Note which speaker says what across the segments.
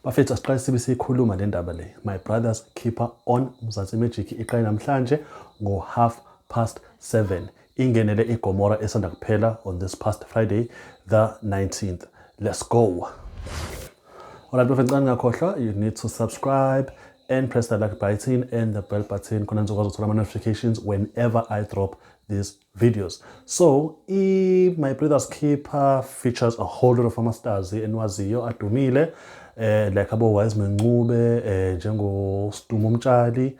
Speaker 1: bafethu asiqale sibe sikhuluma le ndaba le. My Brother's Keeper on Mzansi Magic iqale namhlanje ngo 7:30. Ingenele iGomora esanda kuphela on this past Friday the 19th. Let's go. Alright, bafethu ngakhohlwa, you need to subscribe and press the like button and the bell button khona nizokwazi ukuthola notifications whenever I drop these videos. So, My Brother's Keeper features a whole lot of ama-stars enwaziyo adumile, like abo Wise Mncube, njengo Stumo Mtshali,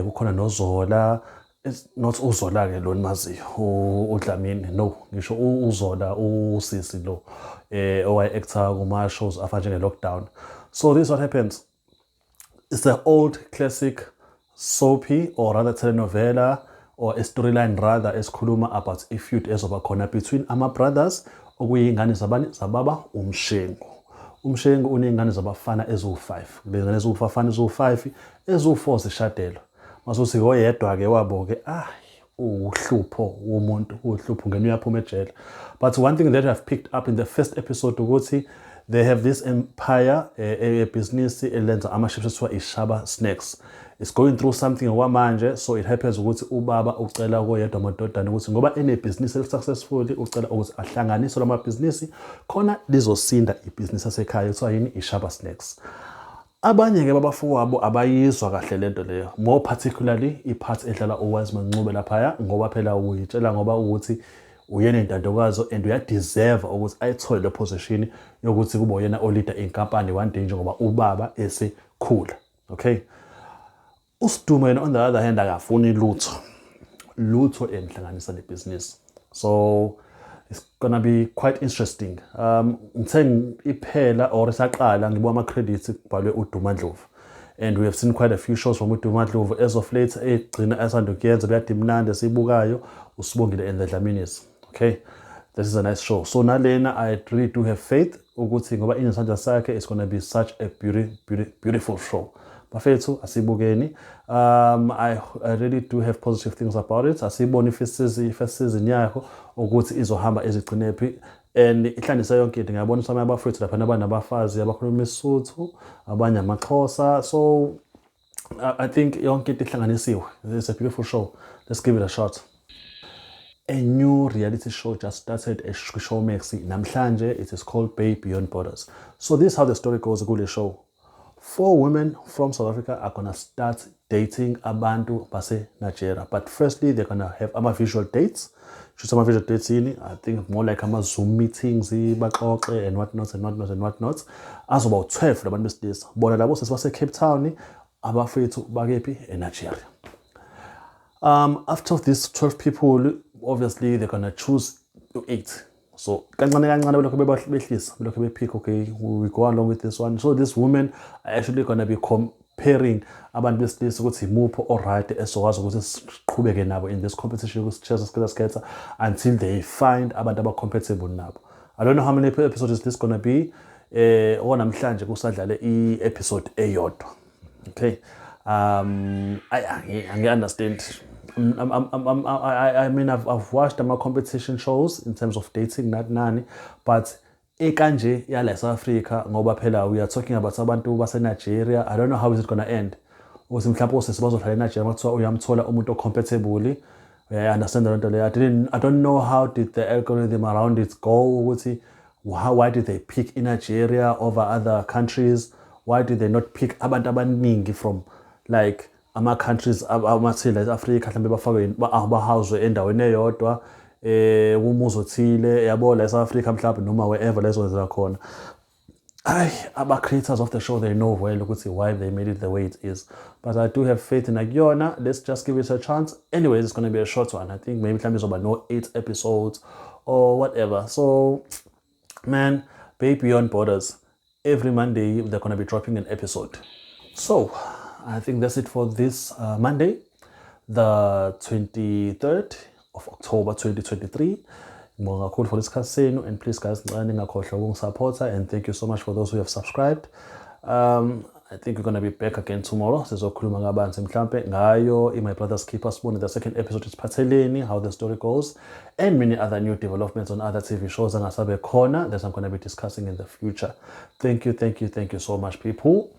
Speaker 1: kukhona noZola. It's not uZola ke lo nimaziyo, uDlamini, no, ngisho uZola usisi lo, owaye-actor kuma-shows afana njenge-Lockdown. So this is what happens. It's an old classic soapy, or rather telenovela, or a storyline rather, esikhuluma about a feud ezoba khona between ama-brothers okuyingane zababa uMshengu. uMshengu uney'ngane zabafana eziwu-5. Lezingane eziwufafana eziwu-5 eziwu-4 zishadelwa. Masuthi oyedwa-ke wabo-ke uhlupho womuntu, uhlupho ngene uyaphuma ejele. But one thing that I've picked up in the first episode ukuthi they have this empire, a business elenza ama-chips esithiwa iShaba Snacks. It's going through something okwamanje, so it happens ukuthi ubaba ucela koyedwa amadodana ukuthi ngoba enebhizinisi eli-successful ucela ukuthi ahlanganise lamabhizinisi khona lizosinda ibhizinisi yasekhaya kuthiwa yini iShaba Snacks. Abanye-ke babafowabo abayizwa kahle lento leyo, more particularly ipart edlala uWise Mncube laphaya, ngoba phela uyitshela ngoba ukuthi uyena intandokazi and uyadeserve ukuthi ayithole le position yokuthi kube uyena oleader inkampani one day njengoba ubaba esekhula. Okay, uSidumo yena on the other hand akafuni lutho emhlanganisa nebusiness. So it's gonna be quite interesting. Ngithe iphela or isaqala ngibuka ama-credits kubhalwe uDuma Ndlovu, and we have seen quite a few shows from uDuma Ndlovu as of late. Egcina asanda kuyenza kuyade mnandi esibukayo uSibongile and the Dlaminis. Okay, this is a nice show. So nalena I really do have faith ukuthi ngoba inesandla sakhe it's gonna be such a beautiful show. Bafethu asibukeni. I really do have positive things about it. Asibona first season yakho ukuthi izohamba ezigcinephi, and ihlandisa yonke into. Ngiyabona some abafethu lapha nabanabafazi abakhuluma isiSuthu, abanye amaXhosa. So I think yonke into ihlanganisiwe. It's a beautiful show. Let's give it a shot. A new reality show just started at Showmax namhlanje. It is called Bae Beyond Borders. So this is how the story goes. Good show. 4 women from South Africa are gonna start dating abantu base Nigeria. But firstly, they're gonna have visual dates. Shoot some visual dates in, I think more like Zoom meetings, and whatnot. As about 12 abantu besilisa. Bona labo sesibase Cape Town, abafethu bakephi in Nigeria. After these 12 people, obviously they're gonna choose 8. So okay, we go along with this one. So these women are actually gonna be comparing abantu besilisa ukuthi imuphi alright esokwazi ukuthi siqhubeke nabo in this competition ukuthi until they find abantu aba-compatible nabo. I don't know how many episodes is this gonna be. Namhlanje kusadlale i-episode eyodwa. Okay, I understand. I mean, I've watched my competition shows in terms of dating, not nani, but ekanje yala South Africa ngoba phela we are talking about abantu base Nigeria. I don't know how is it gonna end. Ukuthi mhlawumbe usesibazohlala eNigeria makuthiwa uyamthola umuntu ocompatible. I understand the leyo. I don't know how did the algorithm around it go. Why did they pick in Nigeria over other countries? Why did they not pick abantu abaningi from like ama-countries amathile Africa mhlawumbe bafakwe bahawuzwe endaweni eyodwa umuzi othile yabo la South Africa mhlawumbe noma wherever lezokwenzeka khona. Aba-creators of the show, they know well why they made it the way it is. But I do have faith in Agiona. Let's just give it a chance. Anyways, it's going to be a short one. I think maybe time is about no 8 episodes or whatever. So, man, Bae Beyond Borders. Every Monday, they're going to be dropping an episode. So, I think that's it for this Monday, the 23rd of October 2023. Ngibonga kakhulu for isikhathi senu, and please guys ngicela ningakhohlwa ukungisupporta, and thank you so much for those who have subscribed. I think we're going to be back again tomorrow. Sizokhuluma kabanzi mhlampe ngayo My Brother's Keeper Spoon, the second episode is Pateleni, how the story goes, and many other new developments on other TV shows and Asabe Corner that I'm going to be discussing in the future. Thank you so much, people.